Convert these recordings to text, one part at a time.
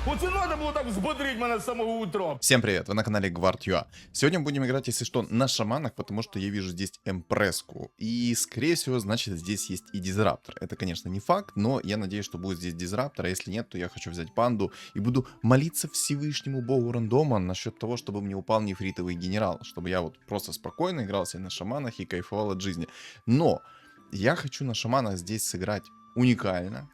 Оце надо було так взбодрить мене з самого утра. Всем привет, вы на канале Гвард.ua. Сегодня будем играть, если что, на шаманах, потому что я вижу здесь эмпреску. И, скорее всего, значит, здесь есть и дизраптор. Это, конечно, не факт, но я надеюсь, что будет здесь дизраптор, а если нет, то я хочу взять панду и буду молиться Всевышнему богу рандома насчет того, чтобы мне упал нефритовый генерал, чтобы я вот просто спокойно играл себе на шаманах и кайфовал от жизни. Но я хочу на шаманах здесь сыграть уникально,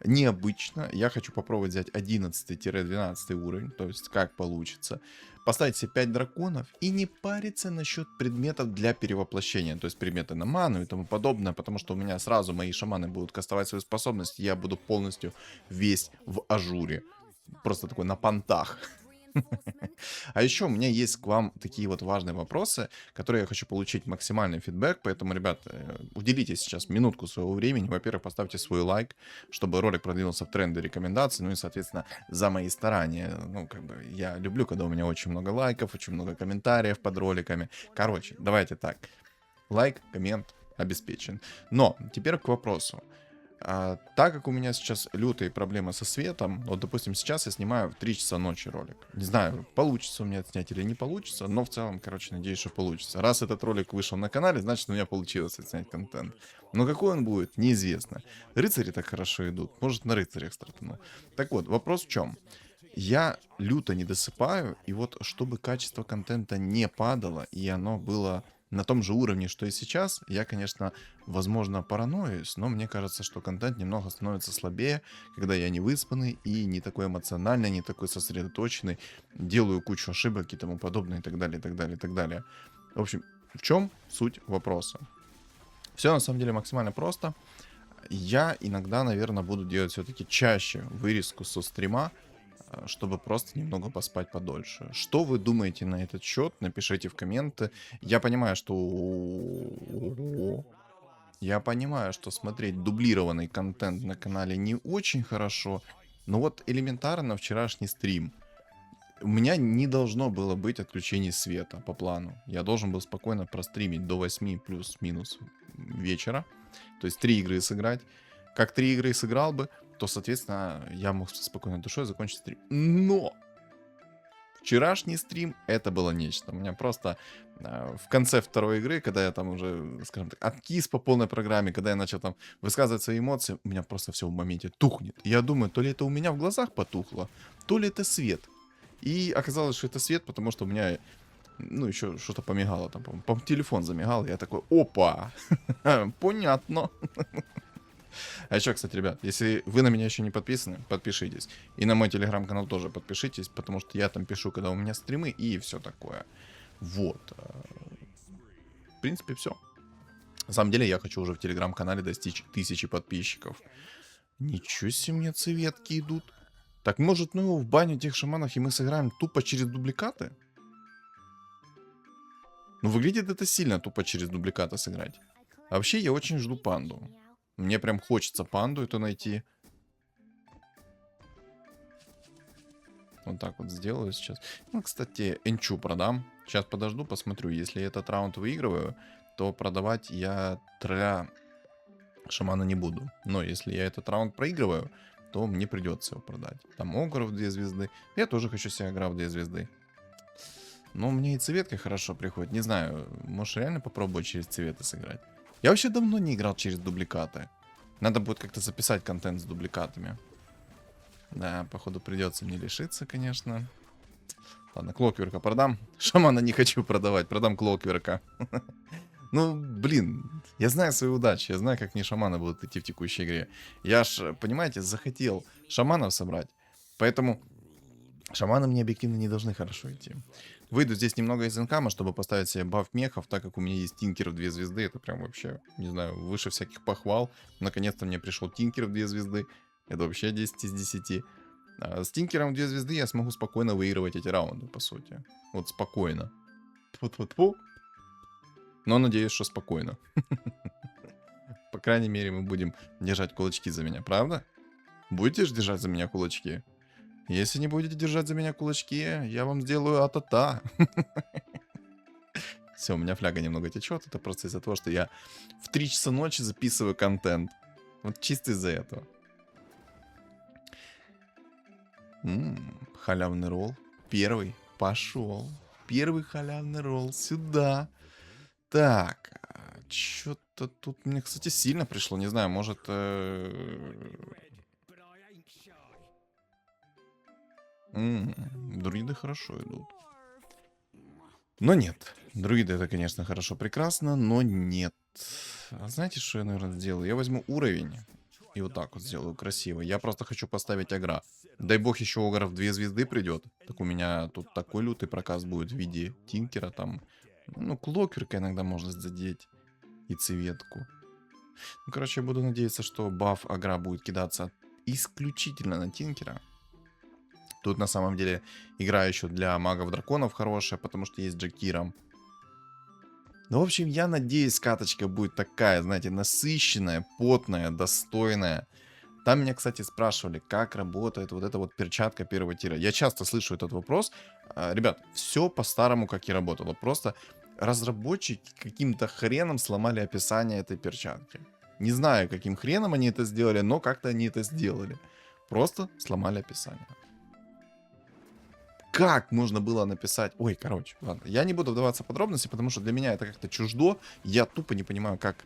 необычно. Я хочу попробовать взять 11-12 уровень, то есть как получится. Поставить себе 5 драконов и не париться насчет предметов для перевоплощения. То есть предметы на ману и тому подобное, потому что у меня сразу мои шаманы будут кастовать свою способность, и я буду полностью весь в ажуре. Просто такой на понтах. А еще у меня есть к вам такие вот важные вопросы, которые я хочу получить максимальный фидбэк, поэтому, ребят, уделите сейчас минутку своего времени. Во-первых, поставьте свой лайк, чтобы ролик продвинулся в тренды рекомендаций, ну и, соответственно, за мои старания. Ну, как бы, я люблю, когда у меня очень много лайков, очень много комментариев под роликами. Короче, давайте так. Лайк, коммент обеспечен. Но теперь к вопросу. Так как у меня сейчас лютые проблемы со светом, вот, допустим, сейчас я снимаю в 3 часа ночи ролик. Не знаю, получится у меня отснять или не получится, но в целом, короче, надеюсь, что получится. Раз этот ролик вышел на канале, значит, у меня получилось отснять контент. Но какой он будет, неизвестно. Рыцари так хорошо идут, может, на рыцарях стартану. Так вот, вопрос в чем? Я люто не досыпаю, и вот чтобы качество контента не падало, и оно было на том же уровне, что и сейчас, я, конечно, возможно, параноюсь, но мне кажется, что контент немного становится слабее, когда я не выспанный и не такой эмоциональный, не такой сосредоточенный, делаю кучу ошибок и тому подобное, и так далее, и так далее, и так далее. В общем, в чем суть вопроса? Все на самом деле максимально просто. Я иногда, наверное, буду делать все-таки чаще вырезку со стрима, чтобы просто немного поспать подольше. Что вы думаете на этот счет? Напишите в комменты. Я понимаю, что смотреть дублированный контент на канале не очень хорошо, но вот элементарно вчерашний стрим. У меня не должно было быть отключений света по плану. Я должен был спокойно простримить до 8 плюс-минус вечера. То есть 3 игры сыграть. Как 3 игры сыграл бы, то, соответственно, я мог со спокойной душой закончить стрим. Но вчерашний стрим это было нечто. У меня просто в конце второй игры, когда я там уже, скажем так, откис по полной программе, когда я начал там высказывать свои эмоции, у меня просто все в моменте тухнет. Я думаю, то ли это у меня в глазах потухло, то ли это свет. И оказалось, что это свет, потому что у меня, ну, еще что-то помигало там, по телефон замигал, и я такой, опа, понятно. А еще, кстати, ребят, если вы на меня еще не подписаны, подпишитесь. И на мой телеграм-канал тоже подпишитесь, потому что я там пишу, когда у меня стримы и все такое. Вот. В принципе, все. На самом деле, я хочу уже в телеграм-канале достичь 1000 подписчиков. Ничего себе, мне цветки идут. Так, может, ну, в баню тех шаманов, и мы сыграем тупо через дубликаты? Ну, выглядит это сильно, тупо через дубликаты сыграть. А вообще, я очень жду панду. Мне прям хочется панду эту найти. Вот так вот сделаю сейчас. Ну, кстати, энчу продам. Сейчас подожду, посмотрю. Если этот раунд выигрываю, то продавать я тролля шамана не буду. Но если я этот раунд проигрываю, то мне придется его продать. Там Огров 2 звезды. Я тоже хочу себе Огров 2 звезды. Но мне и цветка хорошо приходит. Не знаю, может реально попробовать через цветы сыграть. Я вообще давно не играл через дубликаты. Надо будет как-то записать контент с дубликатами. Да, походу придется мне лишиться, конечно. Ладно, Клокверка продам. Шамана не хочу продавать, продам Клокверка. Ну, блин, я знаю свою удачу, я знаю, как мне шаманы будут идти в текущей игре. Я ж, понимаете, захотел шаманов собрать, поэтому шаманы мне объективно не должны хорошо идти. Выйду здесь немного из инкама, чтобы поставить себе баф мехов, так как у меня есть Тинкер в 2 звезды. Это прям вообще, не знаю, выше всяких похвал. Наконец-то мне пришел Тинкер в 2 звезды. Это вообще 10 из 10. А с Тинкером в 2 звезды я смогу спокойно выигрывать эти раунды, по сути. Вот спокойно. Тьфу-тьфу-тьфу. Но надеюсь, что спокойно. По крайней мере, мы будем держать кулачки за меня, правда? Будете же держать за меня кулачки? Если не будете держать за меня кулачки, я вам сделаю а-та-та. Все, у меня фляга немного течет. Это просто из-за того, что я в 3 часа ночи записываю контент. Вот чисто из-за этого. Халявный ролл. Первый пошел. Первый халявный ролл сюда. Так, что-то тут мне, кстати, сильно пришло. Не знаю, может... Друиды хорошо идут. Но нет. Друиды это, конечно, хорошо, прекрасно, но нет. А знаете, что я, наверное, сделаю? Я возьму уровень и вот так вот сделаю красиво. Я просто хочу поставить агра. Дай бог еще Огров 2 звезды придет. Так у меня тут такой лютый проказ будет в виде Тинкера там. Ну, Клокверка иногда можно задеть. И цветку. Ну, короче, я буду надеяться, что баф агра будет кидаться исключительно на Тинкера. Тут на самом деле игра еще для магов-драконов хорошая, потому что есть Джакиром. Ну, в общем, я надеюсь, каточка будет такая, знаете, насыщенная, потная, достойная. Там меня, кстати, спрашивали, как работает вот эта вот перчатка первого тира. Я часто слышу этот вопрос. Ребят, все по-старому, как и работало. Просто разработчики каким-то хреном сломали описание этой перчатки. Не знаю, каким хреном они это сделали, но как-то они это сделали. Просто сломали описание. Как можно было написать... Ой, короче, ладно. Я не буду вдаваться в подробности, потому что для меня это как-то чуждо. Я тупо не понимаю, как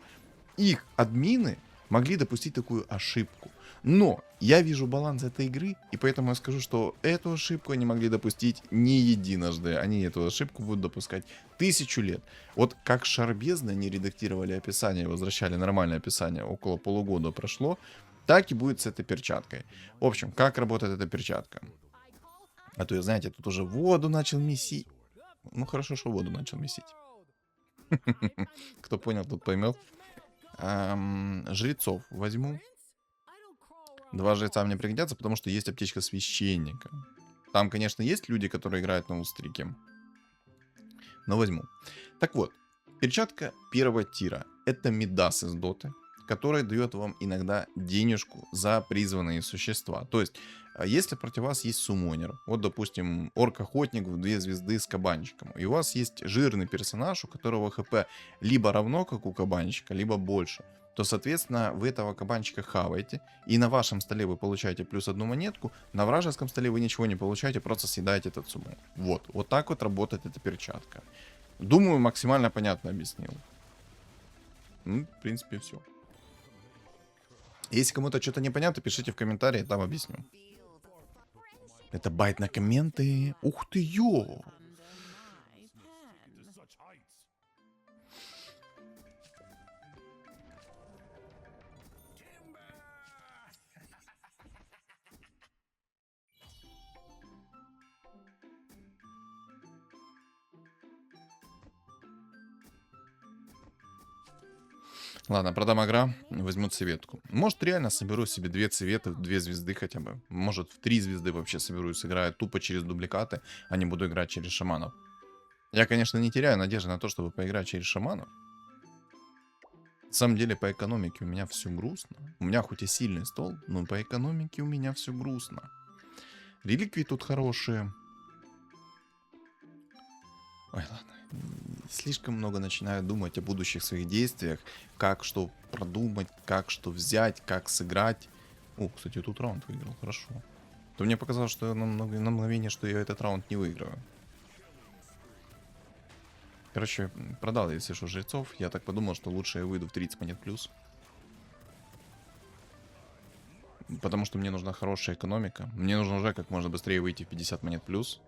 их админы могли допустить такую ошибку. Но я вижу баланс этой игры, и поэтому я скажу, что эту ошибку они могли допустить не единожды. Они эту ошибку будут допускать 1000 лет. Вот как Шарбезны они редактировали описание, возвращали нормальное описание, около полугода прошло, так и будет с этой перчаткой. В общем, как работает эта перчатка? А то я, знаете, тут уже воду начал месить. Ну, хорошо, что воду начал месить. Кто понял, тот поймет. Жрецов возьму. 2 жреца мне пригодятся, потому что есть аптечка священника. Там, конечно, есть люди, которые играют на устрике. Но возьму. Так вот, перчатка первого тира. Это Мидас из доты, который дает вам иногда денежку за призванные существа. То есть, если против вас есть суммонер, вот, допустим, орк-охотник в 2 звезды с кабанчиком, и у вас есть жирный персонаж, у которого хп либо равно, как у кабанчика, либо больше, то, соответственно, вы этого кабанчика хаваете, и на вашем столе вы получаете плюс 1 монетку, на вражеском столе вы ничего не получаете, просто съедаете этот суммон. Вот так вот работает эта перчатка. Думаю, максимально понятно объяснил. Ну, в принципе, все. Если кому-то что-то непонятно, пишите в комментарии, там объясню. Это байт на комменты. Ух ты, ё! Ладно, продам агра, возьму цветку. Может, реально соберу себе 2 цвета, 2 звезды хотя бы. Может, в 3 звезды вообще соберу и сыграю тупо через дубликаты, а не буду играть через шаманов. Я, конечно, не теряю надежды на то, чтобы поиграть через шаманов. На самом деле, по экономике у меня все грустно. У меня хоть и сильный стол, но по экономике у меня все грустно. Реликвии тут хорошие. Ой, ладно. Слишком много начинаю думать о будущих своих действиях. Как что продумать, как что взять, как сыграть. О, кстати, тут раунд выиграл, хорошо. То мне показалось, что на мгновение, что я этот раунд не выиграю. Короче, продал, если что, жрецов. Я так подумал, что лучше я выйду в 30 монет плюс. Потому что мне нужна хорошая экономика. Мне нужно уже как можно быстрее выйти в 50 монет плюс.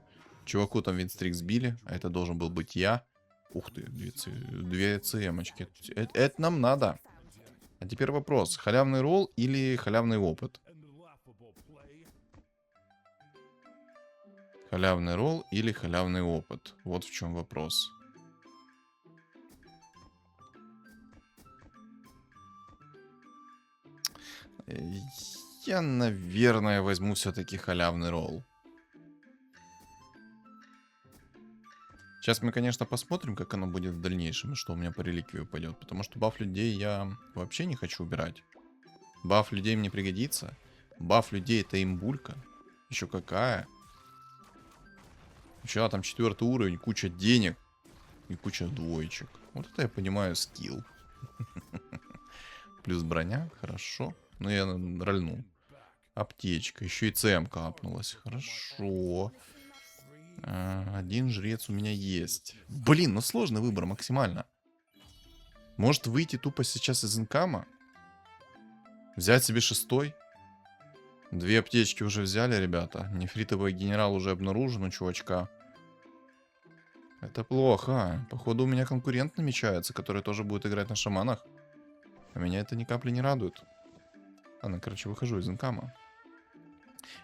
Чуваку там винстрик сбили, а это должен был быть я. Ух ты, 2 ЦМочки. Это нам надо. А теперь вопрос. Халявный ролл или халявный опыт? Халявный ролл или халявный опыт? Вот в чем вопрос. Я, наверное, возьму все-таки халявный ролл. Сейчас мы, конечно, посмотрим, как оно будет в дальнейшем, и что у меня по реликвии упадет. Потому что баф людей я вообще не хочу убирать. Баф людей мне пригодится. Баф людей это имбулька. Еще какая. Еще там 4-й уровень, куча денег и куча двоечек. Вот это я понимаю скилл. Плюс броня, хорошо. Но я рольнул. Аптечка. Еще и ЦМ капнулась. Хорошо. Один жрец у меня есть. Блин, ну сложный выбор максимально. Может выйти тупо сейчас из инкама? Взять себе 6-й? 2 аптечки уже взяли, ребята. Нефритовый генерал уже обнаружен у чувачка. Это плохо. Походу у меня конкурент намечается, который тоже будет играть на шаманах. А меня это ни капли не радует. Ладно, короче, выхожу из инкама.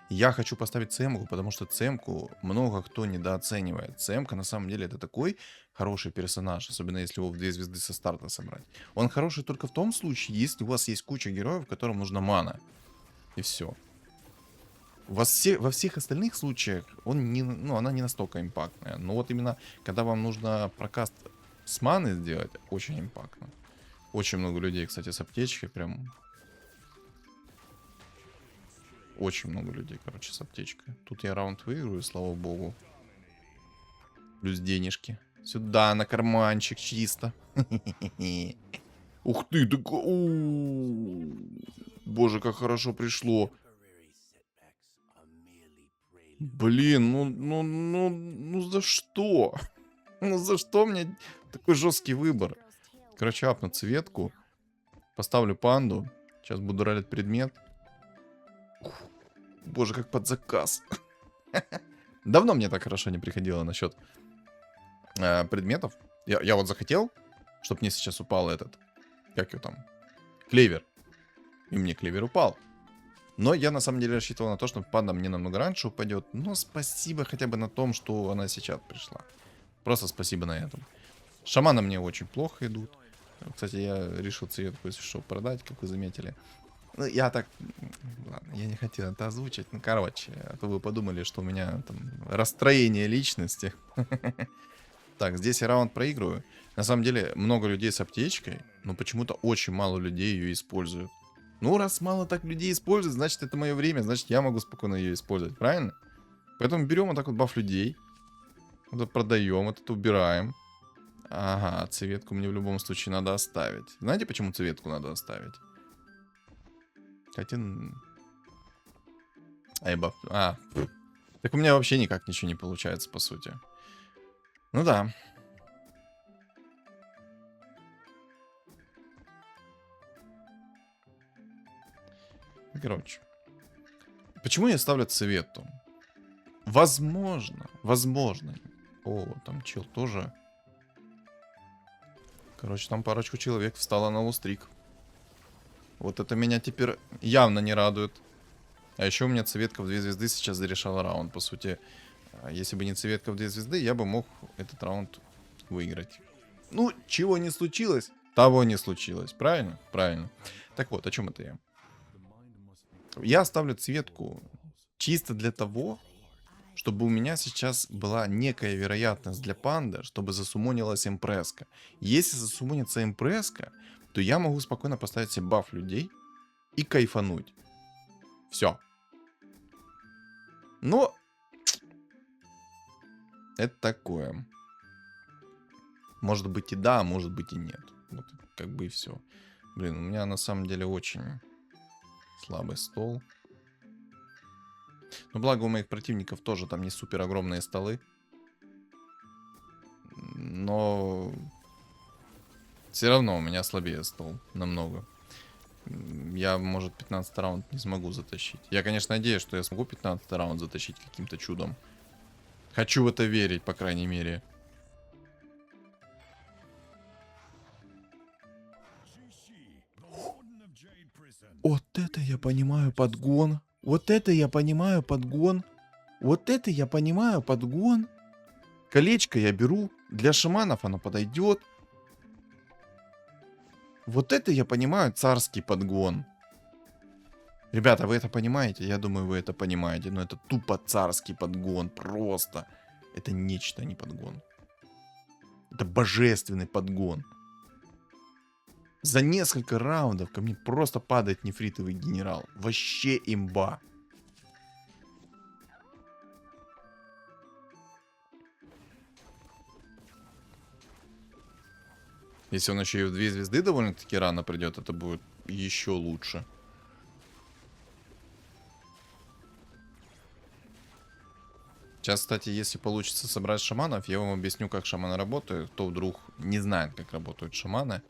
Я хочу поставить цемку, потому что цемку много кто недооценивает. Цемка на самом деле это такой хороший персонаж, особенно если его в 2 звезды со старта собрать. Он хороший только в том случае, если у вас есть куча героев, которым нужна мана. И все. Во всех остальных случаях он не, ну, она не настолько импактная. Но вот именно, когда вам нужно прокаст с маны сделать, очень импактно. Очень много людей, кстати, с аптечкой прям... Очень много людей, короче, с аптечкой. Тут я раунд выиграю, слава богу. Плюс денежки. Сюда, на карманчик, чисто. Ух ты, так... Боже, как хорошо пришло. Блин, ну за что? Ну за что мне такой жесткий выбор? Короче, апну цветку. Поставлю панду. Сейчас буду ралить предмет. Боже, как под заказ. Давно мне так хорошо не приходило насчет предметов. Я вот захотел, чтобы мне сейчас упал этот... Как его там? Клевер. И мне клевер упал. Но я на самом деле рассчитывал на то, что панда мне намного раньше упадет. Но спасибо хотя бы на том, что она сейчас пришла. Просто спасибо на этом. Шаманы мне очень плохо идут. Кстати, я решил цветку, если что, продать, как вы заметили. Ну, я так... Ладно, я не хотел это озвучить. Ну, короче, а то вы подумали, что у меня там расстроение личности. Так, здесь я раунд проигрываю. На самом деле, много людей с аптечкой, но почему-то очень мало людей ее используют. Ну, раз мало так людей используют, значит, это мое время, значит, я могу спокойно ее использовать, правильно? Поэтому берем вот так вот баф людей. Вот это продаем, вот это убираем. Ага, цветку мне в любом случае надо оставить. Знаете, почему цветку надо оставить? Хотя... Так у меня вообще никак ничего не получается, по сути. Ну да. Короче. Почему я ставлю цвету? Возможно. О, там чел тоже. Короче, там парочку человек встала на лустрик. Вот это меня теперь явно не радует. А еще у меня цветка в 2 звезды сейчас зарешала раунд. По сути, если бы не цветка в 2 звезды, я бы мог этот раунд выиграть. Ну, чего не случилось, того не случилось. Правильно? Правильно. Так вот, о чем это я? Я ставлю цветку чисто для того, чтобы у меня сейчас была некая вероятность для панды, чтобы засумонилась импреска. Если засумонится импреска, то я могу спокойно поставить себе баф людей и кайфануть. Все. Но это такое. Может быть и да, может быть и нет. Вот как бы и все. Блин, у меня на самом деле очень слабый стол. Но благо у моих противников тоже там не супер огромные столы. Но все равно у меня слабее стол намного. Я, может, 15 раунд не смогу затащить. Я, конечно, надеюсь, что я смогу 15 раунд затащить каким-то чудом. Хочу в это верить, по крайней мере. Вот это я понимаю подгон. Вот это я понимаю подгон. Вот это я понимаю подгон. Колечко я беру. Для шаманов оно подойдет. Вот это я понимаю царский подгон. Ребята, вы это понимаете? Я думаю, вы это понимаете. Но это тупо царский подгон. Просто. Это нечто, а не подгон. Это божественный подгон. За несколько раундов ко мне просто падает нефритовый генерал. Вообще имба. Если он еще и в 2 звезды довольно-таки рано придет, это будет еще лучше. Сейчас, кстати, если получится собрать шаманов, я вам объясню, как шаманы работают. Кто вдруг не знает, как работают шаманы.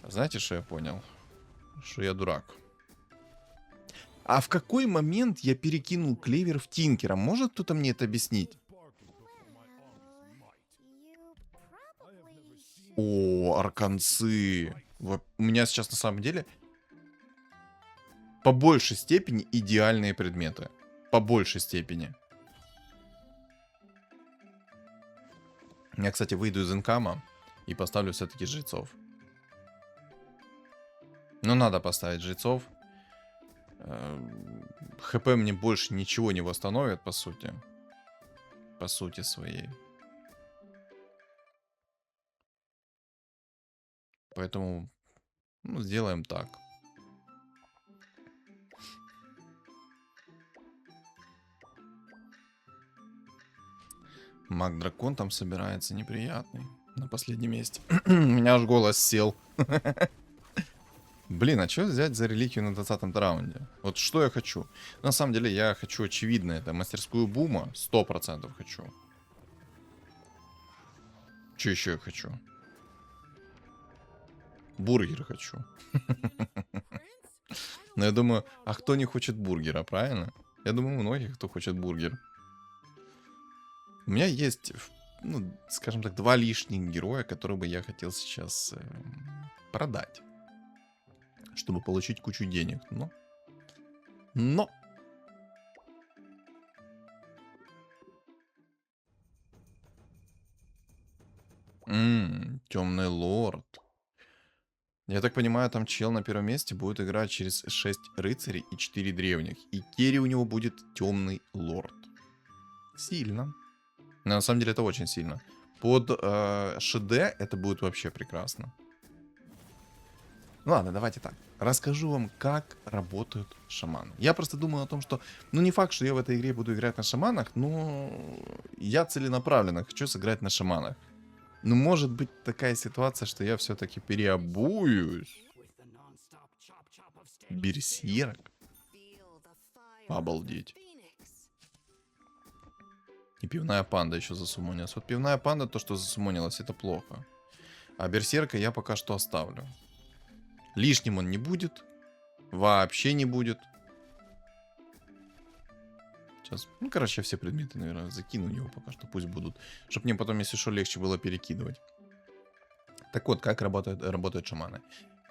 Знаете, что я понял? Что я дурак. А в какой момент я перекинул клевер в Тинкера? Может кто-то мне это объяснить? О, арканцы. У меня сейчас на самом деле по большей степени идеальные предметы. По большей степени. Я, кстати, выйду из инкама и поставлю все-таки жрецов. Ну, надо поставить жрецов. ХП мне больше ничего не восстановит, по сути. По сути своей. Поэтому, ну, сделаем так. Маг-дракон там собирается неприятный. На последнем месте. У меня аж голос сел. Блин, а что взять за реликвию на 20-м раунде? Вот что я хочу? На самом деле я хочу очевидно. Это мастерскую бума. 100% хочу. Что еще я хочу? Бургер хочу. Но я думаю, а кто не хочет бургера, правильно? Я думаю, многих, кто хочет бургер. У меня есть, ну, скажем так, 2 лишних героя, которые бы я хотел сейчас продать. Чтобы получить кучу денег. Но. Темный лорд. Я так понимаю, там чел на первом месте будет играть через 6 рыцарей и 4 древних. И керри у него будет темный лорд. Сильно. Но на самом деле это очень сильно. Под ШД это будет вообще прекрасно. Ну ладно, давайте так. Расскажу вам, как работают шаманы. Я просто думаю о том, что... Ну, не факт, что я в этой игре буду играть на шаманах, но я целенаправленно хочу сыграть на шаманах. Но может быть такая ситуация, что я все-таки переобуюсь. Берсерк. Обалдеть. И пивная панда еще засумонилась. Вот пивная панда, то, что засумонилась, это плохо. А берсерка я пока что оставлю. Лишним он не будет. Вообще не будет. Сейчас, ну, короче, я все предметы, наверное, закину у него пока что, пусть будут. Чтобы мне потом, если что, легче было перекидывать. Так вот, как работают шаманы.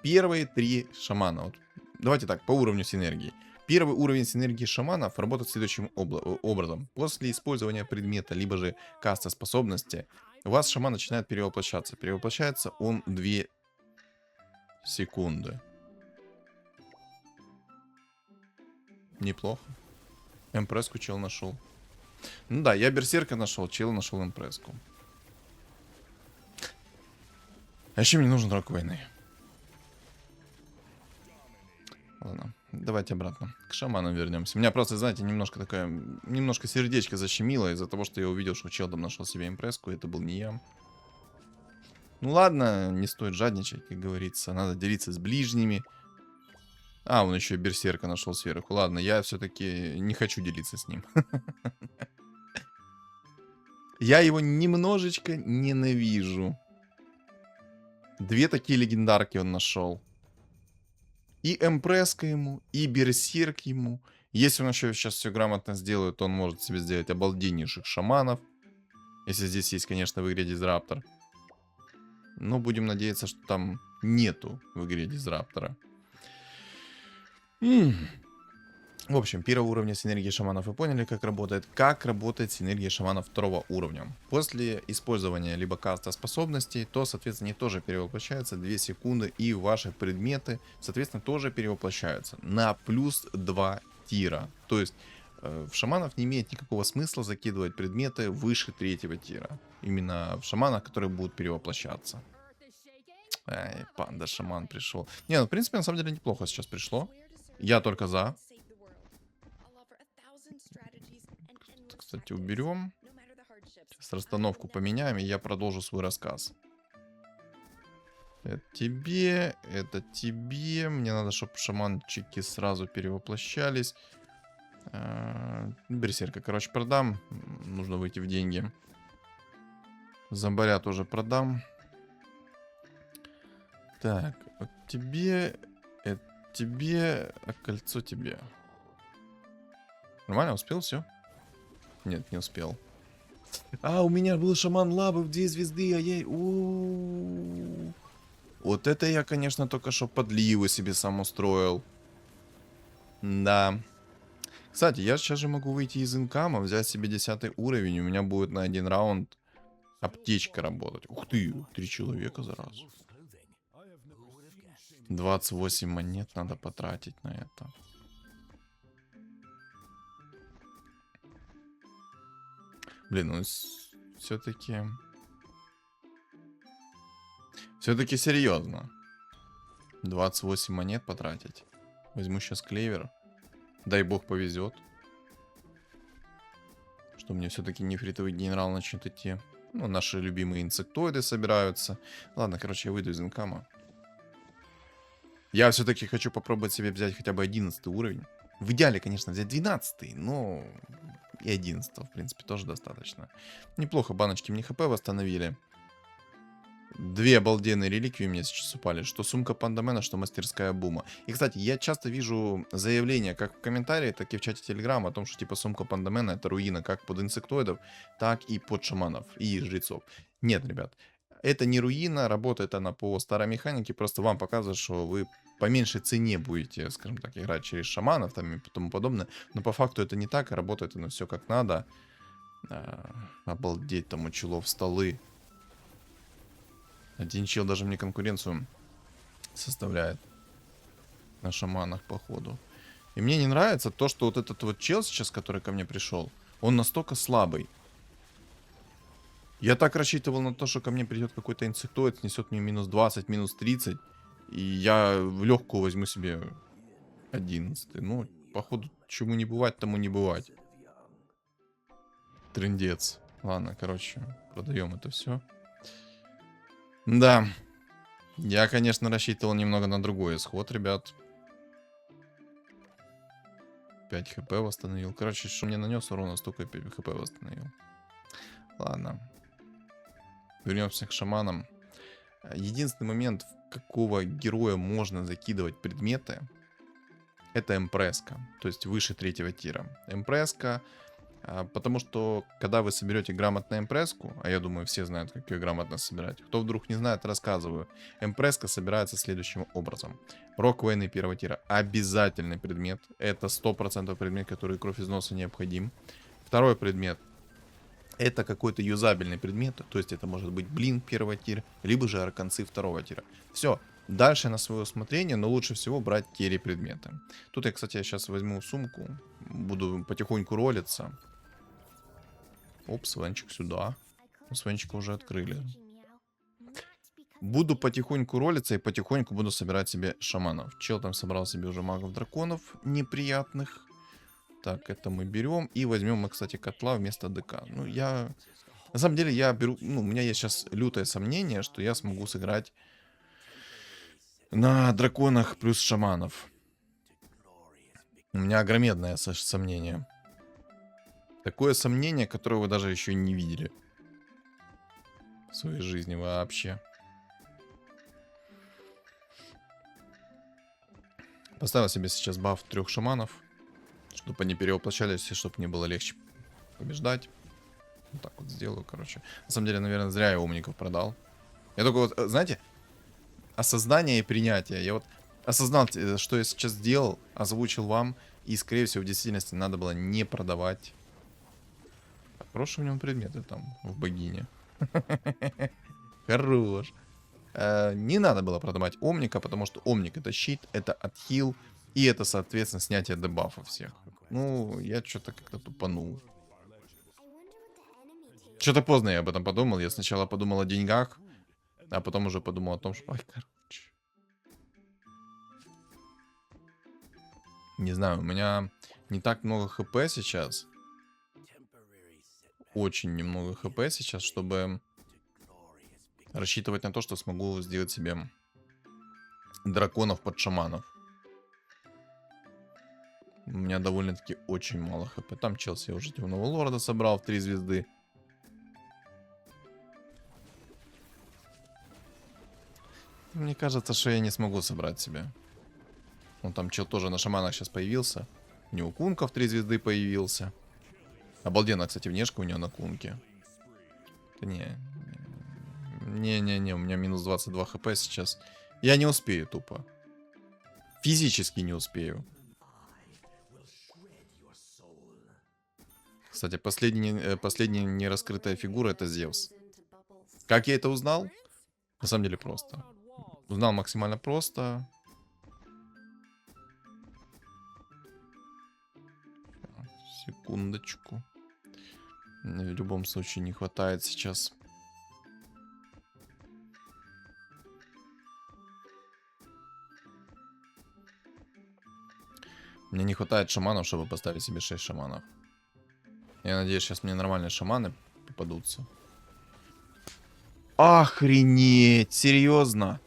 Первые 3 шамана. Вот, давайте так, по уровню синергии. Первый уровень синергии шаманов работает следующим образом. После использования предмета, либо же каста способности, у вас шаман начинает перевоплощаться. Перевоплощается он 2 секунды. Неплохо. Эмпреску чел нашел. Ну да, я берсерка нашел, чел нашел эмпреску. А еще мне нужен рок войны. Ладно, давайте обратно. К шаманам вернемся. Меня просто, знаете, немножко сердечко защемило из-за того, что я увидел, что чел там нашел себе импреску, и это был не я. Ну ладно, не стоит жадничать, как говорится. Надо делиться с ближними. А, он еще и берсерка нашел сверху. Ладно, я все-таки не хочу делиться с ним. Я его немножечко ненавижу. 2 такие легендарки он нашел. И эмпреска ему, и берсерк ему. Если он еще сейчас все грамотно сделает, то он может себе сделать обалденнейших шаманов. Если здесь есть, конечно, в игре дизраптор. Но будем надеяться, что там нету в игре дизраптора. В общем, первого уровня синергии шаманов вы поняли, как работает. Как работает синергия шаманов 2 уровня. После использования либо каста способностей, то, соответственно, они тоже перевоплощаются 2 секунды. И ваши предметы, соответственно, тоже перевоплощаются на плюс 2 тира. То есть в шаманов не имеет никакого смысла закидывать предметы выше 3-го тира. Именно в шаманах, которые будут перевоплощаться. Ай, панда-шаман пришел. Не, ну, в принципе, на самом деле неплохо сейчас пришло. Я только за. Кстати, уберем. Сейчас расстановку поменяем, и я продолжу свой рассказ. Это тебе, это тебе. Мне надо, чтобы шаманчики сразу перевоплощались. Берсерка, короче, продам. Нужно выйти в деньги. Зомбаря тоже продам. Так, вот тебе, тебе, а кольцо тебе. Нормально, успел все? Нет, не успел. А, у меня был шаман лавы в 2 звезды, ай-яй. Вот это я, конечно, только что подливы себе сам устроил. Да. Кстати, я сейчас же могу выйти из инкама, взять себе 10 уровень, у меня будет на 1 раунд аптечка работать. Ух ты, 3 человека за раз. 28 монет надо потратить на это. Блин, ну все-таки... Все-таки серьезно. 28 монет потратить. Возьму сейчас клевер. Дай бог повезет. Что мне все-таки нефритовый генерал начнет идти. Ну, наши любимые инсектоиды собираются. Ладно, короче, я выйду из инкама. Я все-таки хочу попробовать себе взять хотя бы 11 уровень. В идеале, конечно, взять 12, но и 11, в принципе, тоже достаточно. Неплохо, баночки мне хп восстановили. 2 обалденные реликвии мне сейчас упали. Что сумка пандамена, что мастерская бума. И, кстати, я часто вижу заявления, как в комментариях, так и в чате Телеграма, о том, что типа сумка пандамена это руина как под инсектоидов, так и под шаманов и жрецов. Нет, ребят. Это не руина, работает она по старой механике, просто вам показывает, что вы по меньшей цене будете, скажем так, играть через шаманов там и тому подобное. Но по факту это не так, и работает оно все как надо. Обалдеть, там у челов столы. Один чел даже мне конкуренцию составляет на шаманах, походу. И мне не нравится то, что вот этот вот чел сейчас, который ко мне пришел, он настолько слабый. Я так рассчитывал на то, что ко мне придет какой-то инсектоид, снесет мне минус 20, минус 30. И я в легкую возьму себе 11. Ну, походу, чему не бывать, тому не бывать. Трындец. Ладно, короче, продаем это все. Да. Я, конечно, рассчитывал немного на другой исход, ребят. 5 хп восстановил. Короче, что мне нанес урона, столько 5 хп восстановил. Ладно. Вернемся к шаманам. Единственный момент, в какого героя можно закидывать предметы, это эмпреска. То есть выше 3-го тира. Эмпреска, потому что, когда вы соберете грамотно эмпреску, а я думаю, все знают, как ее грамотно собирать. Кто вдруг не знает, рассказываю. Эмпреска собирается следующим образом. Рок войны 1-го тира. Обязательный предмет. Это 100% предмет, который кровь из носа необходим. Второй предмет. Это какой-то юзабельный предмет, то есть это может быть блин 1-го тира, либо же арканцы 2-го тира. Все, дальше на свое усмотрение, но лучше всего брать керри предметы. Тут я, кстати, сейчас возьму сумку, буду потихоньку ролиться. Оп, свенчик сюда. Свенчика уже открыли. Буду потихоньку ролиться и потихоньку буду собирать себе шаманов. Чел там собрал себе уже магов-драконов неприятных. Так, это мы берем. И возьмем мы, кстати, котла вместо ДК. Ну, я... На самом деле, я беру... Ну, у меня есть сейчас лютое сомнение, что я смогу сыграть на драконах плюс шаманов. У меня огромедное сомнение. Такое сомнение, которое вы даже еще не видели в своей жизни вообще. Поставил себе сейчас баф 3 шаманов. Чтобы они перевоплощались, и чтобы мне было легче побеждать. Вот так вот сделаю, короче. На самом деле, наверное, зря я умников продал. Я только вот, знаете, осознание и принятие. Я вот осознал, что я сейчас сделал, озвучил вам. И, скорее всего, в действительности надо было не продавать. Хорошие в нем предметы там, в богине. Хорош. Не надо было продавать Омника, потому что Омник это щит, это отхил. И это, соответственно, снятие дебафа всех. Ну, я что-то как-то тупанул. Что-то поздно я об этом подумал. Я сначала подумал о деньгах, а потом уже подумал о том, что... Ой, короче. Не знаю, у меня не так много хп сейчас. Очень немного хп сейчас, чтобы рассчитывать на то, что смогу сделать себе драконов под шаманов. У меня довольно-таки очень мало хп. Там Челси уже темного лорда собрал в 3 звезды. Мне кажется, что я не смогу собрать себе. Вон там чел тоже на шаманах сейчас появился. У него кунка в 3 звезды появился. Обалденно, кстати, внешка у него на кунке. Да не. Не-не-не, у меня минус 22 хп сейчас. Я не успею тупо. Физически не успею. Кстати, последняя нераскрытая фигура — это Зевс. Как я это узнал? На самом деле просто. Узнал максимально просто. Секундочку. Мне в любом случае не хватает сейчас. Мне не хватает шаманов, чтобы поставить себе 6 шаманов. Я надеюсь, сейчас мне нормальные шаманы попадутся. Охренеть! Серьезно?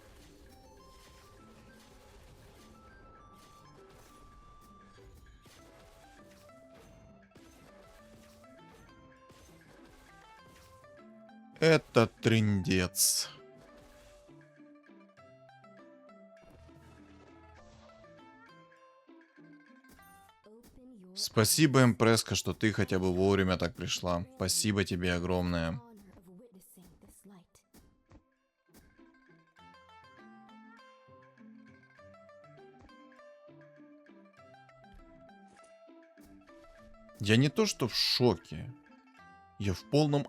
Это трындец. Спасибо, Эмпреска, что ты хотя бы вовремя так пришла. Спасибо тебе огромное. Я не то что в шоке. Я в полном...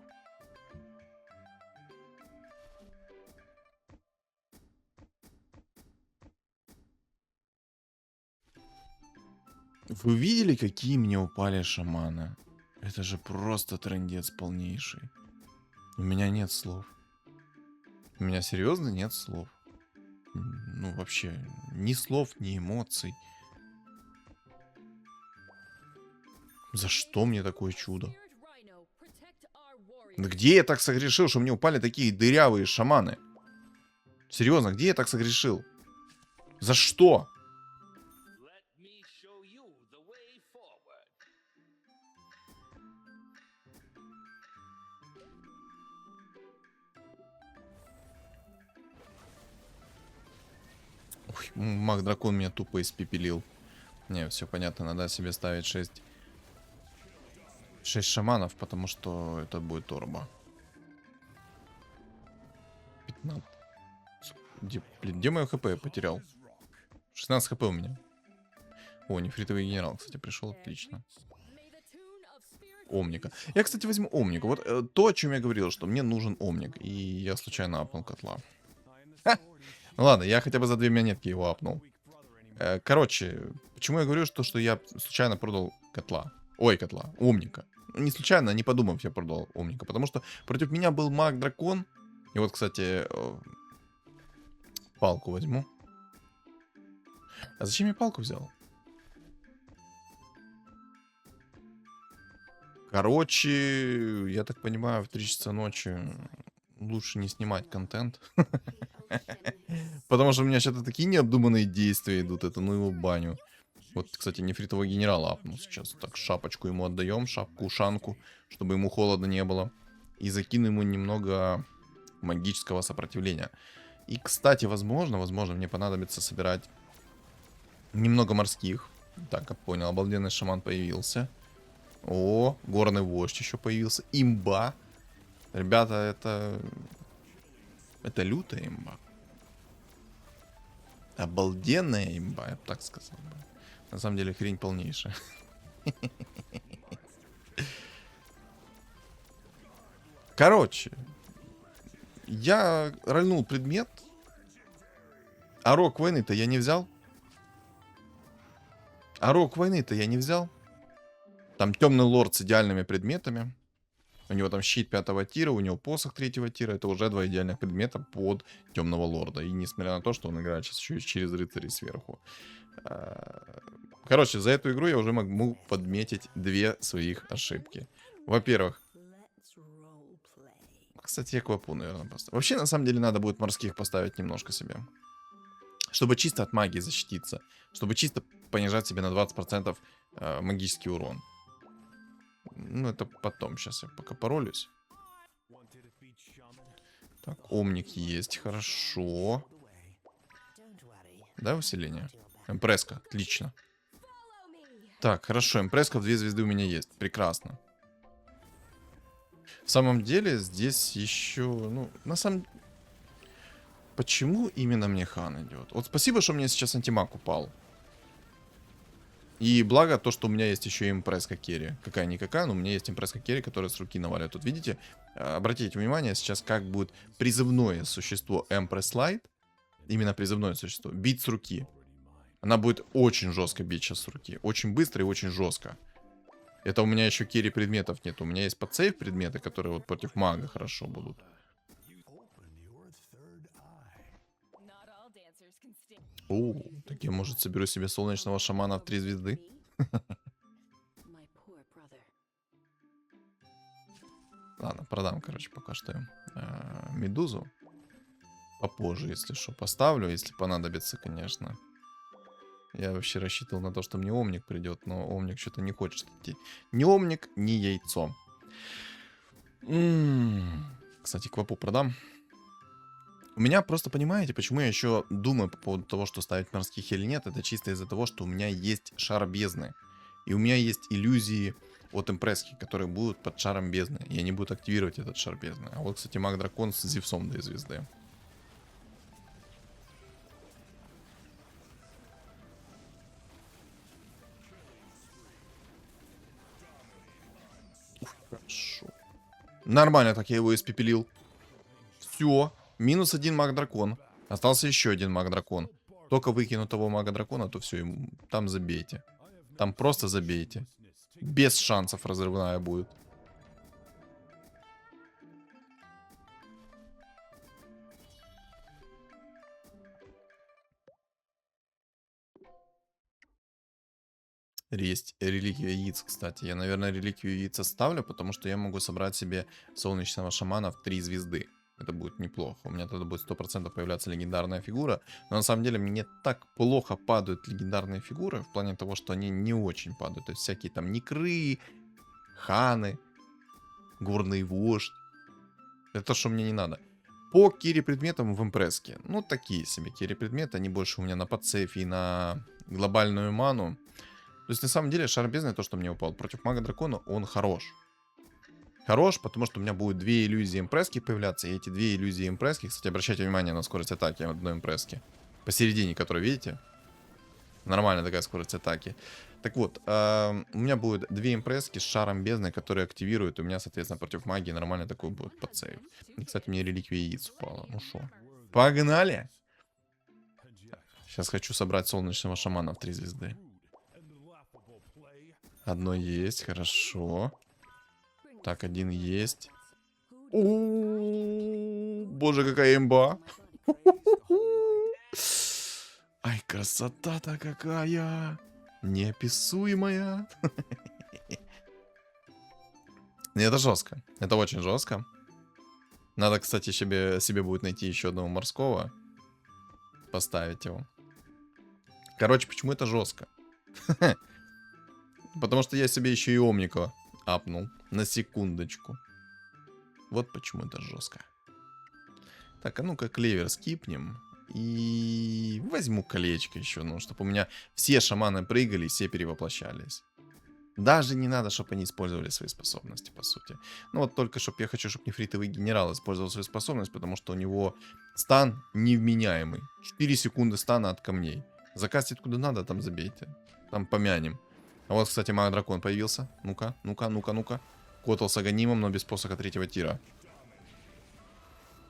Вы видели, какие мне упали шаманы? Это же просто трындец полнейший. У меня нет слов. У меня серьезно нет слов. Ну, вообще, ни слов, ни эмоций. За что мне такое чудо? Да где я так согрешил, что мне упали такие дырявые шаманы? Серьезно, где я так согрешил? За что? Ой, маг-дракон меня тупо испепелил. Не, все понятно, надо себе ставить 6 шаманов, потому что это будет торба. 15. Где мое хп я потерял? 16 хп у меня. О, нефритовый генерал, кстати, пришел, отлично. Омника. Я, кстати, возьму Омника. Вот то, о чем я говорил, что мне нужен Омник. И я случайно апнул котла. Ха! Ну ладно, я хотя бы за 2 монетки его апнул. Короче, почему я говорю, что я случайно продал котла? Ой, котла, Омника. Не случайно, не подумав, я продал Омника. Потому что против меня был маг-дракон. И вот, кстати, палку возьму. А зачем я палку взял? Короче, я так понимаю, в 3 часа ночи лучше не снимать контент. Потому что у меня сейчас такие необдуманные действия идут. Это ну его баню. Вот, кстати, нефритового генерала апнул сейчас. Так, шапочку ему отдаем, шапку-ушанку, чтобы ему холодно не было. И закину ему немного магического сопротивления. И, кстати, возможно, мне понадобится собирать немного морских. Так, как понял, обалденный шаман появился. О, горный вождь еще появился. Имба. Ребята, это лютая имба. Обалденная имба, я бы так сказал. На самом деле хрень полнейшая. Короче, я рольнул предмет. А рок войны-то я не взял. Там темный лорд с идеальными предметами. У него там щит 5-го тира, у него посох 3-го тира. Это уже 2 идеальных предмета под темного лорда. И несмотря на то, что он играет сейчас еще и через рыцарей сверху. Короче, за эту игру я уже могу подметить 2 своих ошибки. Во-первых, кстати, я квапу, наверное, поставлю. Вообще, на самом деле, надо будет морских поставить немножко себе. Чтобы чисто от магии защититься. Чтобы чисто понижать себе на 20% магический урон. Ну, это потом. Сейчас я пока поролюсь. Так, омник есть, хорошо. Да, усиление? Эмпреска, отлично. Так, хорошо, эмпреска в 2 звезды у меня есть. Прекрасно. В самом деле, здесь еще... Ну, на самом... Почему именно мне хан идет? Вот спасибо, что мне сейчас антимаг упал. И благо то, что у меня есть еще и импреска керри. Какая-никакая, но у меня есть импреска керри, которая с руки наваливает. Тут видите, обратите внимание сейчас, как будет призывное существо Empress Light, именно призывное существо, бить с руки. Она будет очень жестко бить сейчас с руки. Очень быстро и очень жестко. Это у меня еще керри предметов нет. У меня есть подсейв предметы, которые вот против мага хорошо будут. О, так я, может, соберу себе солнечного шамана в 3 звезды? Ладно, продам, короче, пока что медузу. Попозже, если что, поставлю, если понадобится, конечно. Я вообще рассчитывал на то, что мне омник придет, но омник что-то не хочет идти. Ни омник, ни яйцо. Кстати, квапу продам. У меня просто, понимаете, почему я еще думаю по поводу того, что ставить морских или нет, это чисто из-за того, что у меня есть шар бездны. И у меня есть иллюзии от импрески, которые будут под шаром бездны. И они будут активировать этот шар бездны. А вот, кстати, маг-дракон с Зевсом 2 звезды. Хорошо. Нормально так я его испепелил. Все. Минус 1 маг-дракон. Остался еще 1 маг-дракон. Только выкину того мага-дракона, то все, там забейте. Там просто забейте. Без шансов разрывная будет. Есть реликвия яиц, кстати. Я, наверное, реликвию яиц оставлю, потому что я могу собрать себе солнечного шамана в 3 звезды. Это будет неплохо. У меня тогда будет 100% появляться легендарная фигура. Но на самом деле мне так плохо падают легендарные фигуры, в плане того, что они не очень падают. То есть всякие там некры, ханы, горный вождь. Это то, что мне не надо. По керри предметам в импреске. Ну, такие себе керри предметы. Они больше у меня на подсейфе и на глобальную ману. То есть, на самом деле, шар бездны, то, что мне упал против мага-дракона, он хорош. Хорош, потому что у меня будет 2 иллюзии импрески появляться. И эти 2 иллюзии импрески, кстати, обращайте внимание на скорость атаки одной импрески. Посередине, которую видите? Нормальная такая скорость атаки. Так вот, у меня будет 2 импрески с шаром бездны, которые активируют. У меня, соответственно, против магии нормально такой будет подсейв. И, кстати, мне реликвия яиц упала. Ну шо, погнали! Сейчас хочу собрать солнечного шамана в 3 звезды. Одно есть, хорошо. Так, 1 есть. Боже, какая имба. Ай, красота-то какая. Неописуемая. Это жестко. Это очень жестко. Надо, кстати, себе будет найти еще одного морского. Поставить его. Короче, почему это жестко? Потому что я себе еще и омника апнул. На секундочку. Вот почему это жестко. Так, а ну-ка клевер скипнем. И возьму колечко еще, ну, чтобы у меня все шаманы прыгали, все перевоплощались. Даже не надо, чтобы они использовали свои способности, по сути. Ну вот только, чтобы я хочу, чтобы нефритовый генерал использовал свою способность, потому что у него стан невменяемый. 4 секунды стана от камней. Закастить куда надо, там забейте. Там помянем. А вот, кстати, маг-дракон появился. Ну-ка, ну-ка, ну-ка, ну-ка. Котл с аганимом, но без посоха 3-го тира.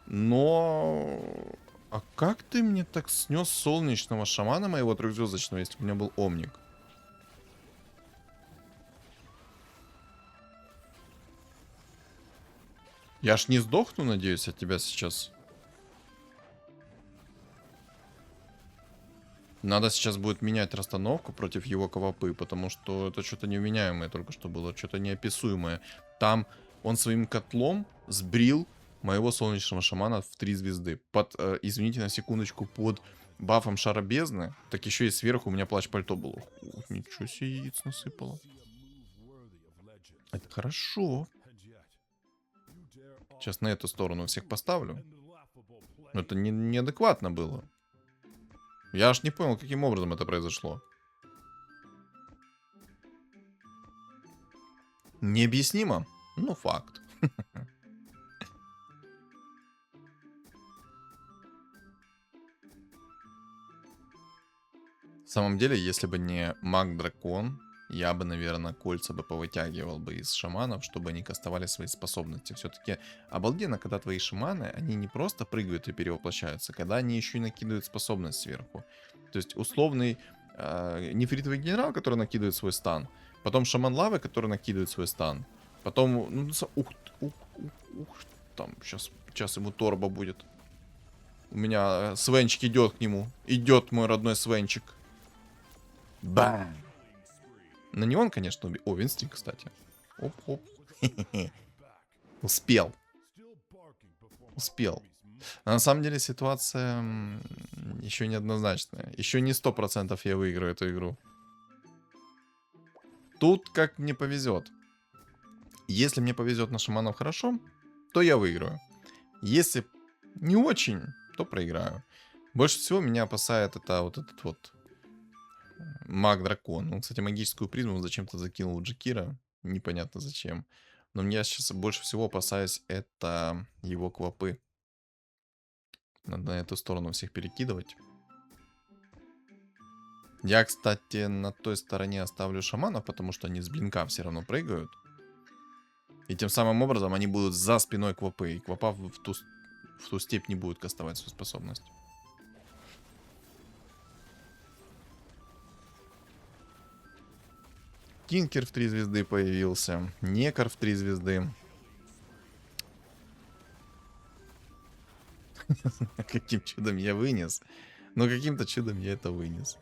Но... А как ты мне так снес солнечного шамана моего 3-звездочного, если бы у меня был омник? Я ж не сдохну, надеюсь, от тебя сейчас. Надо сейчас будет менять расстановку против его ковапы, потому что это что-то невменяемое только что было, что-то неописуемое. Там он своим котлом сбрил моего солнечного шамана в 3 звезды. Под, извините на секундочку, под бафом шара бездны, так еще и сверху у меня плащ-пальто было. Ух, ничего себе, яиц насыпало. Это хорошо. Сейчас на эту сторону всех поставлю. Но это неадекватно было. Я аж не понял, каким образом это произошло. Необъяснимо? Ну, факт. В самом деле, если бы не маг-дракон, я бы, наверное, кольца бы повытягивал бы из шаманов, чтобы они кастовали свои способности. Все-таки обалденно, когда твои шаманы, они не просто прыгают и перевоплощаются, когда они еще и накидывают способность сверху. То есть условный нефритовый генерал, который накидывает свой стан, потом шаман лавы, который накидывает свой стан, потом, ну, там, сейчас ему торба будет. У меня Свенчик идет к нему. Идет мой родной Свенчик. Бам! Но не он, конечно, убил. О, Винстрик, кстати. Оп-оп. Успел. Успел. Но на самом деле ситуация еще неоднозначная. Еще не 100% я выиграю эту игру. Тут как мне повезет. Если мне повезет на шаманов хорошо, то я выиграю. Если не очень, то проиграю. Больше всего меня опасает это вот этот вот маг-дракон. Он, кстати, магическую призму зачем-то закинул Джекира. Непонятно зачем. Но я сейчас больше всего опасаюсь это его квапы. Надо на эту сторону всех перекидывать. Я, кстати, на той стороне оставлю шаманов, потому что они с блинка все равно прыгают. И тем самым образом они будут за спиной квапы. И квапа в ту степь не будет кастовать свою способность. Тинкер в 3 звезды появился. Некар в 3 звезды. Каким чудом я вынес. Но каким-то чудом я это вынес.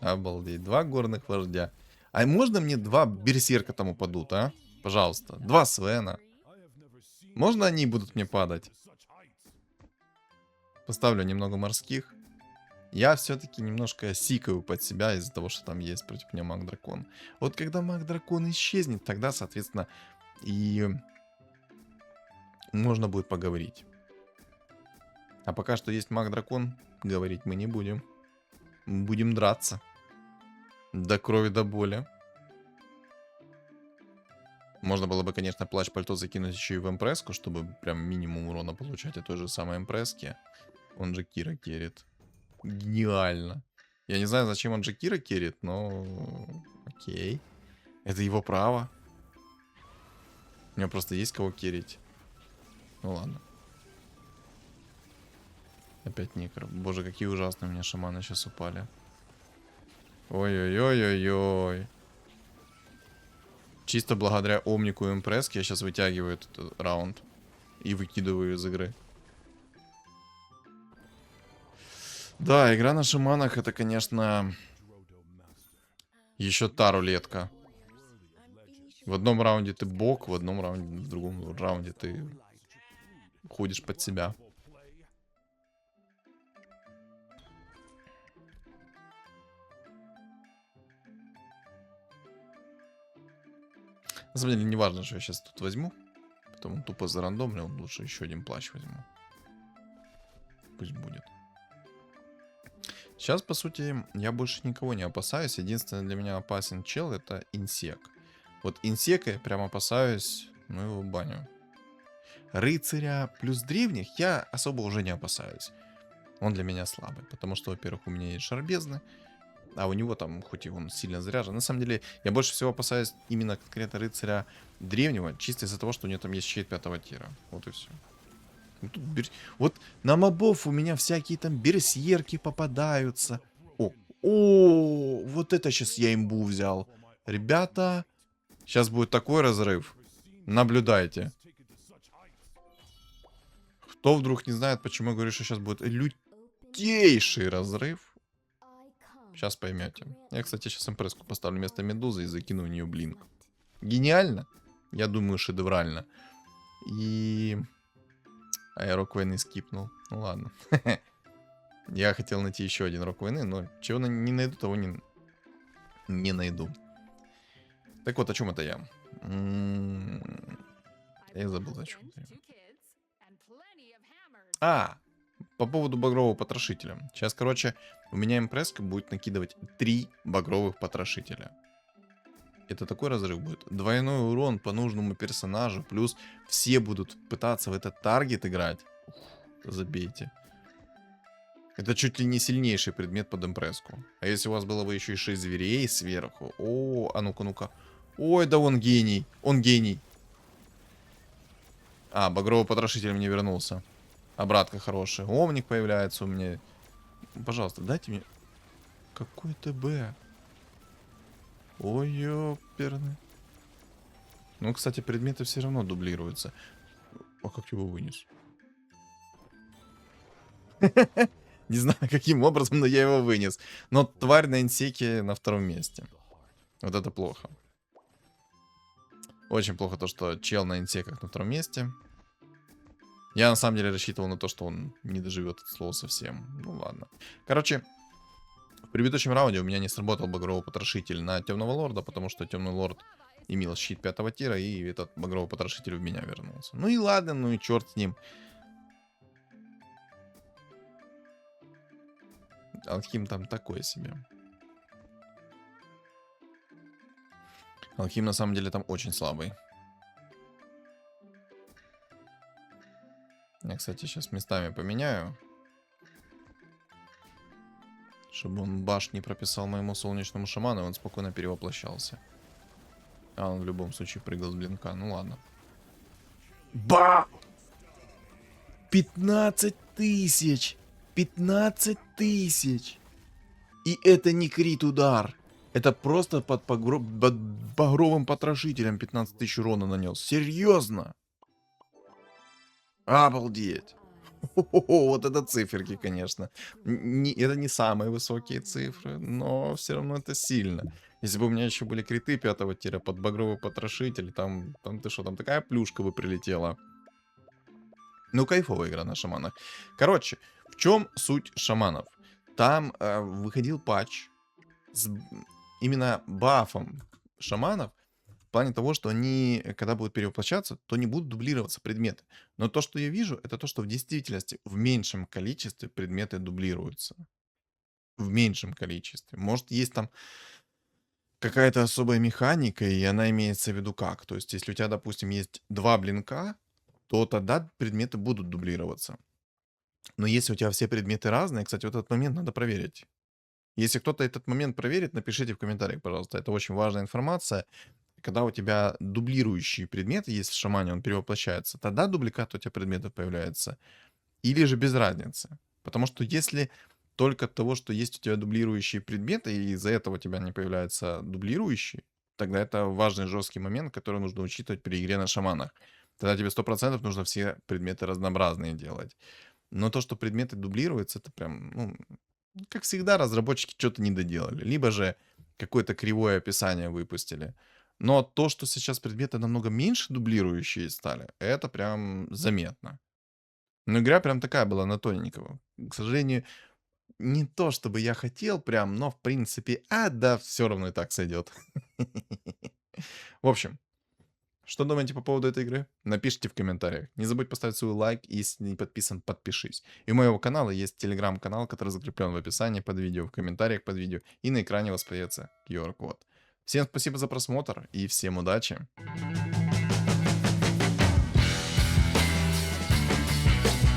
Обалдеть. 2 горных вождя. А можно мне 2 берсерка там упадут, а? Пожалуйста. 2 Свена. Можно они будут мне падать? Поставлю немного морских. Я все-таки немножко сикаю под себя из-за того, что там есть против меня маг-дракон. Вот когда маг-дракон исчезнет, тогда, соответственно, и можно будет поговорить. А пока что есть маг-дракон, говорить мы не будем. Будем драться. До крови, до боли. Можно было бы, конечно, плащ-пальто закинуть еще и в эмпреску, чтобы прям минимум урона получать от той же самой эмпрески. Он же Кира керит. Гениально. Я не знаю, зачем он же Кира керит, но... Окей. Это его право. У него просто есть кого керить. Ну ладно. Опять Некр. Боже, какие ужасные у меня шаманы сейчас упали. Ой-ой-ой-ой-ой. Чисто благодаря Омнику и Импреске я сейчас вытягиваю этот раунд. И выкидываю из игры. Да, игра на шаманах это, конечно, еще та рулетка. В одном раунде ты бог, в другом раунде ты ходишь под себя. На самом деле, не важно, что я сейчас тут возьму. Потом тупо зарандомлю, лучше еще один плащ возьму. Пусть будет. Сейчас, по сути, я больше никого не опасаюсь. Единственный для меня опасен чел — это инсек. Вот инсека я прям опасаюсь, ну его в баню. Рыцаря плюс древних я особо уже не опасаюсь. Он для меня слабый, потому что, во-первых, у меня есть шар бездны, а у него там, хоть и он сильно заряжен. На самом деле, я больше всего опасаюсь именно конкретно рыцаря древнего, чисто из-за того, что у него там есть щит 5-го тира. Вот и все. Вот на мобов у меня всякие там берсерки попадаются. О, вот это сейчас я имбу взял. Ребята, сейчас будет такой разрыв. Наблюдайте. Кто вдруг не знает, почему я говорю, что сейчас будет лютейший разрыв. Сейчас поймете. Я, кстати, сейчас импресску поставлю вместо медузы и закину в нее блинк. Гениально? Я думаю, шедеврально. И... Аэроквейн скипнул. Ну ладно. Я хотел найти еще один Рок войны, но чего не найду, того не найду. Так вот, о чем это я? Я забыл, о чем это я. По поводу багрового потрошителя. Сейчас, короче, у меня импресска будет накидывать 3 багровых потрошителя. Это такой разрыв будет. Двойной урон по нужному персонажу. Плюс все будут пытаться в этот таргет играть. Ух, забейте. Это чуть ли не сильнейший предмет под импресску. А если у вас было бы еще и 6 зверей сверху. О, а ну-ка, ну-ка. Ой, да он гений. Он гений. Багровый потрошитель мне вернулся. Обратка хорошая. Омник появляется у меня. Пожалуйста, дайте мне... Какой ТБ? Ой, ёперный. Ну, кстати, предметы все равно дублируются. А как его вынес? Не знаю, каким образом, но я его вынес. Но тварь на инсеке на 2-м месте. Вот это плохо. Очень плохо то, что чел на инсеках на 2-м месте. Я на самом деле рассчитывал на то, что он не доживет от слова совсем. Ну ладно. Короче, в предыдущем раунде у меня не сработал багровый потрошитель на темного лорда, потому что темный лорд имел щит 5-го тира, и этот багровый потрошитель в меня вернулся. Ну и ладно, ну и черт с ним. Алхим там такой себе. Алхим на самом деле там очень слабый. Я, кстати, сейчас местами поменяю. Чтобы он баш не прописал моему солнечному шаману, и он спокойно перевоплощался. А он в любом случае прыгал с блинка. Ну ладно. Ба! 15 тысяч! 15 тысяч! И это не крит удар. Это просто под багровым потрошителем 15 тысяч урона нанес. Серьезно? Обалдеть. Вот это циферки, конечно. Это не самые высокие цифры, но все равно это сильно. Если бы у меня еще были криты 5-го тира под багровый потрошитель, там ты что, там такая плюшка бы прилетела. Ну, кайфовая игра на шаманах. Короче, в чем суть шаманов? Там выходил патч с именно бафом шаманов. В плане того, что они, когда будут перевоплощаться, то не будут дублироваться предметы. Но то, что я вижу, это то, что в действительности в меньшем количестве предметы дублируются. В меньшем количестве. Может, есть там какая-то особая механика, и она имеется в виду как. То есть, если у тебя, допустим, есть 2 блинка, то тогда предметы будут дублироваться. Но если у тебя все предметы разные, кстати, вот этот момент надо проверить. Если кто-то этот момент проверит, напишите в комментариях, пожалуйста. Это очень важная информация. Когда у тебя дублирующие предметы есть в шамане, он перевоплощается, тогда дубликат у тебя предметов появляется. Или же без разницы. Потому что если только от того, что есть у тебя дублирующие предметы, и из-за этого у тебя не появляются дублирующие, тогда это важный жесткий момент, который нужно учитывать при игре на шаманах. Тогда тебе 100% нужно все предметы разнообразные делать. Но то, что предметы дублируются, это прям, ну, как всегда, разработчики что-то не доделали. Либо же какое-то кривое описание выпустили. Но то, что сейчас предметы намного меньше дублирующие стали, это прям заметно. Но игра прям такая была на тоненького. К сожалению, не то, чтобы я хотел прям, но в принципе, да, все равно и так сойдет. В общем, что думаете по поводу этой игры? Напишите в комментариях. Не забудь поставить свой лайк, и если не подписан, подпишись. И у моего канала есть телеграм-канал, который закреплен в описании под видео, в комментариях под видео, и на экране у вас появится QR-код. Всем спасибо за просмотр, и всем удачи!